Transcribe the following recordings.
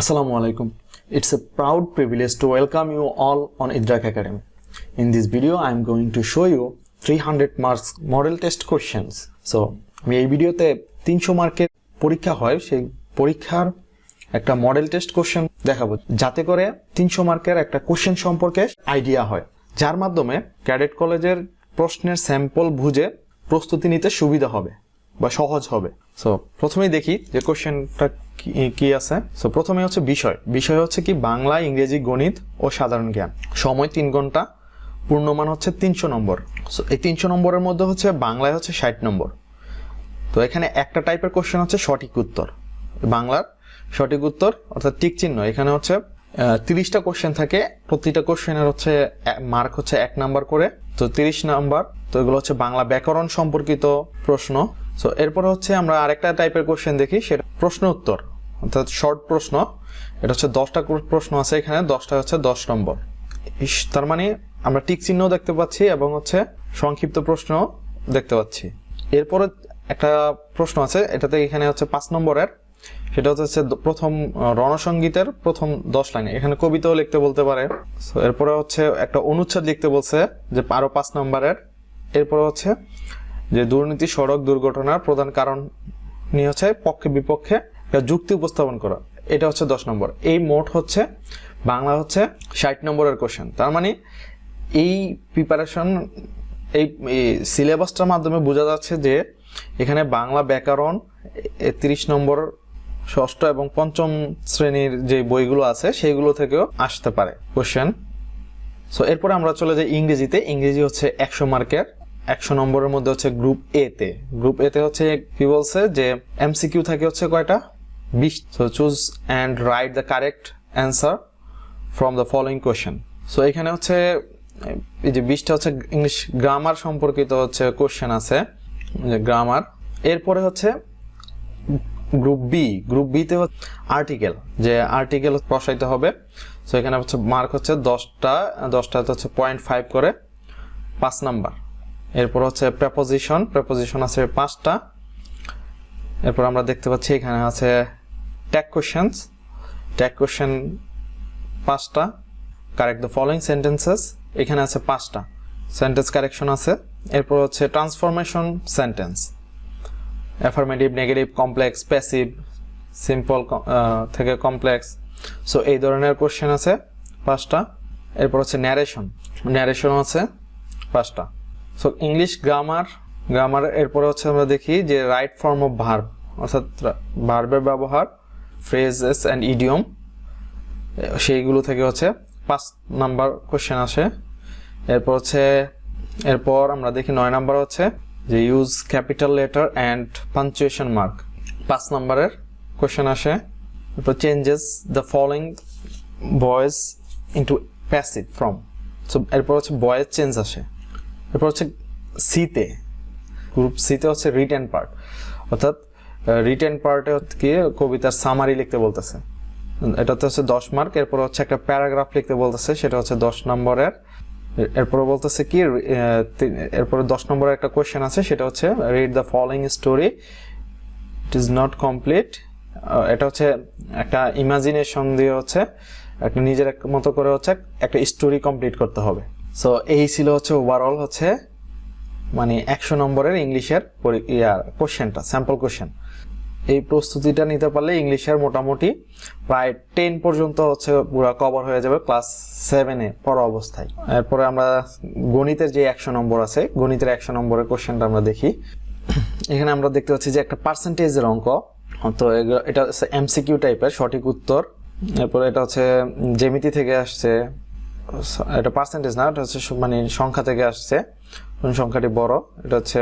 Assalamu alaikum. It's a proud privilege to welcome you all on Idrak Academy. In this video, I am going to show you 300 marks model test questions. So, আমি এই ভিডিওতে 300 মার্কের পরীক্ষা হয় সেই পরীক্ষার একটা মডেল টেস্ট কোশ্চেন দেখাবো যাতে করে 300 মার্কের একটা কোশ্চেন সম্পর্কে আইডিয়া হয় যার মাধ্যমে ক্যাডেট কলেজের প্রশ্নের স্যাম্পল বুঝে প্রস্তুতি নিতে সুবিধা হবে বা সহজ হবে। সো প্রথমেই দেখি যে কোশ্চেনটা কি আছে। সো প্রথমে হচ্ছে বিষয় হচ্ছে কি বাংলা, ইংরেজি, গণিত ও সাধারণ জ্ঞান। সময় 3 ঘন্টা, পূর্ণমান হচ্ছে 300 নম্বর। সো এই 300 নম্বরের মধ্যে হচ্ছে বাংলায় হচ্ছে 60 নম্বর। তো এখানে একটা টাইপের কোশ্চেন হচ্ছে সঠিক উত্তর, বাংলার সঠিক উত্তর অর্থাৎ টিক চিহ্ন। এখানে হচ্ছে 30টা কোশ্চেন থাকে, প্রতিটা কোশ্চেনের হচ্ছে মার্ক হচ্ছে 1 নাম্বার করে, তো 30 নাম্বার। তো এগুলো হচ্ছে বাংলা ব্যাকরণ সম্পর্কিত প্রশ্ন। সো এরপরে হচ্ছে আমরা আরেকটা টাইপের কোশ্চেন দেখি, সেটা প্রশ্ন উত্তর অর্থাৎ শর্ট প্রশ্ন। এটা হচ্ছে 10টা প্রশ্ন আছে, এখানে 10টা হচ্ছে 10 নম্বর। তার মানে আমরা টিক চিহ্ন দেখতে পাচ্ছি এবং হচ্ছে সংক্ষিপ্ত প্রশ্ন দেখতে পাচ্ছি। এরপরে একটা প্রশ্ন আছে, এটাতে এখানে হচ্ছে 5 নম্বরের, সেটা হচ্ছে প্রথম রণসঙ্গীতের প্রথম 10 লাইন। এখানে কবিতাও লিখতে বলতে পারে। সো এরপরে হচ্ছে একটা অনুচ্ছেদ লিখতে বলছে যে আরো 5 নম্বরের। এরপরে হচ্ছে যে দুর্নীতি, সড়ক দুর্ঘটনার প্রধান কারণ নিয়ে হচ্ছে পক্ষে বিপক্ষে যুক্তি উপস্থাপন করা, এটা হচ্ছে 10 নম্বর। এই মোট হচ্ছে বাংলা হচ্ছে 60 নম্বরের কোশ্চেন। তার মানে এই প্রিপারেশন, এই সিলেবাসটার মাধ্যমে বোঝা যাচ্ছে যে এখানে বাংলা ব্যাকরণ 30 নম্বর, ষষ্ঠ এবং পঞ্চম শ্রেণীর যে বইগুলো আছে সেইগুলো থেকেও আসতে পারে কোশ্চেন। সো এরপরে আমরা চলে যাই ইংরেজিতে। ইংরেজি হচ্ছে 100 মার্কের, 100 নম্বরের মধ্যে হচ্ছে গ্রুপ এ তে হচ্ছে কি বলছে যে এমসিকিউ থাকে হচ্ছে কয়টা, 20। So choose and write the correct answer from the following question. So এখানে হচ্ছে এই যে 20টা হচ্ছে ইংলিশ গ্রামার সম্পর্কিত হচ্ছে কোশ্চেন আছে, যে গ্রামার। এরপরে হচ্ছে গ্রুপ বি তে হচ্ছে আর্টিকেল, যে আর্টিকেল বসাইতে হবে। সো এখানে হচ্ছে মার্ক হচ্ছে 10টা হচ্ছে 0.5 করে, 5 নাম্বার। এরপর হচ্ছে প্রেপোজিশন আছে 5টা। এরপর আমরা দেখতে পাচ্ছি এখানে আছে ট্যাগ কোশ্চেন 5টা। কারেক্ট দ্য ফলোইং সেন্টেন্সেস, এখানে আছে 5টা সেন্টেন্স কারেকশন আছে। এরপর হচ্ছে transformation sentence, affirmative, negative, complex, passive, simple থেকে কমপ্লেক্স। সো এই ধরনের কোশ্চেন আছে 5টা। এরপর হচ্ছে ন্যারেশন আছে 5টা। সো ইংলিশ গ্রামার এরপরে হচ্ছে আমরা দেখি যে রাইট ফর্ম অফ ভার্ব অর্থাৎ ভার্বের ব্যবহার, ফ্রেজেস অ্যান্ড ইডিয়ম, সেইগুলো থেকে হচ্ছে 5 নাম্বার কোশ্চেন আসে। এরপর আমরা দেখি 9 নাম্বার হচ্ছে যে use capital letter and punctuation mark, 5 নাম্বারের কোশ্চেন আসে। এরপর changes the following voice into passive form. So এরপর হচ্ছে ভয়েস চেঞ্জ আসে। এরপর হচ্ছে গ্রুপ সিতে হচ্ছে রিটেন পার্ট, অর্থাৎ রিটেন পার্টে কি কবিতার সামারি লিখতে বলতেছে, এটাতে হচ্ছে 10 মার্ক। এরপর হচ্ছে একটা প্যারাগ্রাফ লিখতে বলতেছে, সেটা হচ্ছে 10 নম্বরের। এরপর বলতেছে কি এরপরে 10 নম্বরের একটা কোশ্চেন আছে, সেটা হচ্ছে read the following story, it is not complete. এটা হচ্ছে একটা ইমাজিনেশন দিয়ে হচ্ছে একটা নিজের মতো করে হচ্ছে একটা স্টোরি কমপ্লিট করতে হবে। সো এই ছিল হচ্ছে ওভারঅল হচ্ছে মানে 100 নম্বরের ইংলিশের কোশ্চেনটা, স্যাম্পল কোশ্চেন। এই প্রস্তুতিটা নিতে পারলে ইংলিশের মোটামুটি প্রায় 10 পর্যন্ত হচ্ছে পুরো কভার হয়ে যাবে ক্লাস 7-এ পড়া অবস্থায়। এরপরে আমরা গণিতের যে 100 নম্বর আছে, গণিতের 100 নম্বরের কোশ্চেনটা আমরা দেখি। এখানে আমরা দেখতে পাচ্ছি যে একটা পার্সেন্টেজের অঙ্ক, তো এটা হচ্ছে এমসিকিউ টাইপের সঠিক উত্তর। এরপরে এটা হচ্ছে জ্যামিতি থেকে আসছে, এটা পার্সেন্টেজ না, এটা হচ্ছে মানে সংখ্যা থেকে আসছে, কোন সংখ্যাটি বড়। এটা হচ্ছে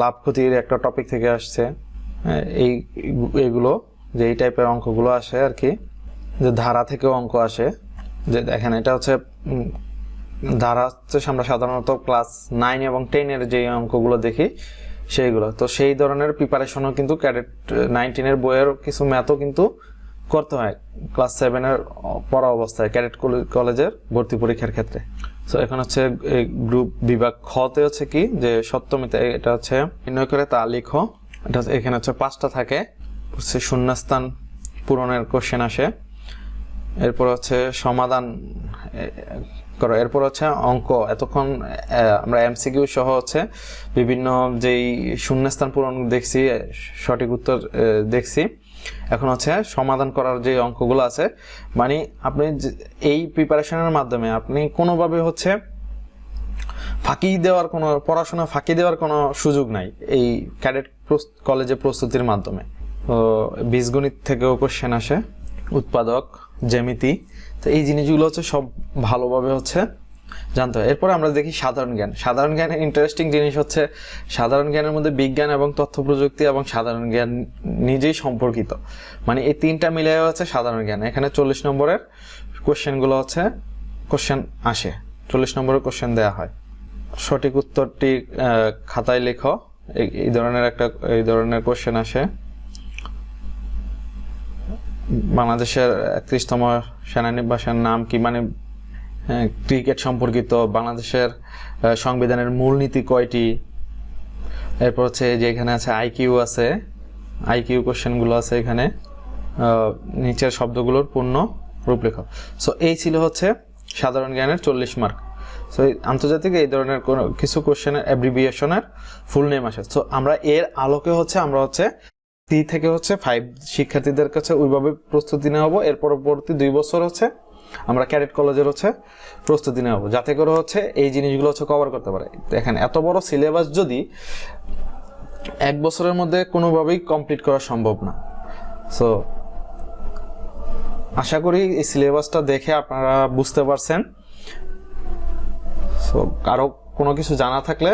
লাভ ক্ষতির একটা টপিক থেকে আসছে। এইগুলো যে এই টাইপের অঙ্কগুলো আসে আর কি, যে ধারা থেকেও অঙ্ক আসে। যে দেখেন এটা হচ্ছে ধারা হচ্ছে আমরা সাধারণত ক্লাস 9 এবং 10-এর যে অঙ্কগুলো দেখি সেইগুলো। তো সেই ধরনের প্রিপারেশনও কিন্তু ক্যাডেট 19-এর বইয়ের কিছু ম্যাথও কিন্তু করতে হয় ক্লাস 7-এর পড়া অবস্থায় ক্যাডেট কলেজের ভর্তি পরীক্ষার ক্ষেত্রে। সো এখন হচ্ছে গ্রুপ বিভাগ খতে হচ্ছে কি যে সপ্তমীতে এটা হচ্ছে নির্ণয় করে তা লিখো। এটা এখানে হচ্ছে 5টা থাকে, হচ্ছে শূন্যস্থান পূরণের কোশ্চেন আসে। এরপর হচ্ছে সমাধান করো। এরপর হচ্ছে অঙ্ক। এতক্ষণ আমরা এমসিকিউ সহ হচ্ছে বিভিন্ন যেই শূন্যস্থান পূরণ দেখছি, সঠিক উত্তর দেখছি। এখন হচ্ছে সমাধান করার যে অঙ্কগুলো আছে, মানে আপনি এই প্রিপারেশনের মাধ্যমে আপনি কোনোভাবে হচ্ছে পড়াশোনা ফাঁকি দেওয়ার কোনো সুযোগ নাই এই ক্যাডেট কলেজে প্রস্তুতির মাধ্যমে। তো বীজগণিত থেকেও কোশ্চেন আসে, উৎপাদক, জ্যামিতি। তো এই জিনিসগুলো হচ্ছে সব ভালোভাবে হচ্ছে জানতে হয়। এরপরে আমরা দেখি সাধারণ জ্ঞান। সাধারণ জ্ঞানের ইন্টারেস্টিং জিনিস হচ্ছে সাধারণ জ্ঞানের মধ্যে বিজ্ঞান এবং তথ্য প্রযুক্তি এবং সাধারণ জ্ঞান নিজেই সম্পর্কিত, মানে এই তিনটা মিলে হচ্ছে সাধারণ জ্ঞান। এখানে 40 নম্বরের কোশ্চেনগুলো হচ্ছে কোশ্চেন আসে, 40 নম্বরের কোশ্চেন দেওয়া হয়। সঠিক উত্তরটি খাতায় লেখো, এই ধরনের কোশ্চেন আসে। বাংলাদেশের 31তম সেনানিবাসের নাম কি, মানে ক্রিকেট সম্পর্কিত। বাংলাদেশের সংবিধানের মূলনীতি কয়টি। এরপর হচ্ছে যে এখানে আছে আইকিউ আছে, আইকিউ কোশ্চেনগুলো আছে এখানে। নিচের শব্দগুলোর পূর্ণ রূপ লেখো। সো এই ছিল হচ্ছে সাধারণ জ্ঞানের 40 মার্ক। সো আন্তর্জাতিক এই ধরনের কোনো কিছু কোশ্চেনের অ্যাব্রিভিয়েশনের ফুল নেম আসে। সো আমরা এর আলোকে হচ্ছে আমরা হচ্ছে 3 থেকে হচ্ছে 5 শিক্ষার্থীদের কাছে ওইভাবে প্রস্তুতি নেওয়া হবো। এর পরবর্তী 2 বছর হচ্ছে আমরা ক্যাডেট কলেজের হচ্ছে প্রস্তুতি নেওয়া হবো, যাতে করে হচ্ছে এই জিনিসগুলো হচ্ছে কভার করতে পারে। দেখেন এত বড় সিলেবাস যদি 1 বছরের মধ্যে কোনোভাবেই কমপ্লিট করা সম্ভব না। সো আশা করি এই সিলেবাসটা দেখে আপনারা বুঝতে পারছেন। সো কারো কোনো কিছু জানা থাকলে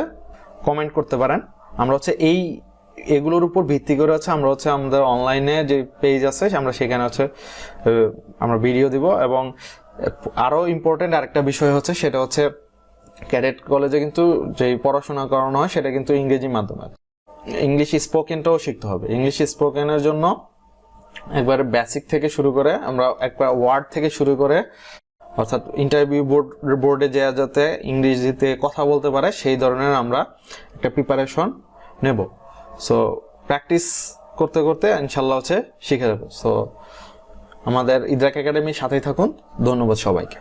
কমেন্ট করতে পারেন। আমরা হচ্ছে এগুলোর উপর ভিত্তি করে হচ্ছে আমরা হচ্ছে আমাদের অনলাইনে যে পেজ আছে আমরা সেখানে হচ্ছে আমরা ভিডিও দিব। এবং আরো ইম্পর্টেন্ট আরেকটা বিষয় হচ্ছে, সেটা হচ্ছে ক্যাডেট কলেজে কিন্তু যে পড়াশোনা করানো হয় সেটা কিন্তু ইংরেজি মাধ্যমে। ইংলিশ স্পোকেনটাও শিখতে হবে। ইংলিশ স্পোকেনের জন্য একবার বেসিক থেকে শুরু করে আমরা একবার ওয়ার্ড থেকে শুরু করে, অর্থাৎ ইন্টারভিউ বোর্ডে যাতে ইংরেজিতে কথা বলতে পারে সেই ধরনের আমরা একটা প্রিপারেশন নেব। সো প্র্যাকটিস করতে করতে ইনশাল্লাহ হচ্ছে শিখে যাবো। সো আমাদের ইদ্রাক একাডেমির সাথেই থাকুন। ধন্যবাদ সবাইকে।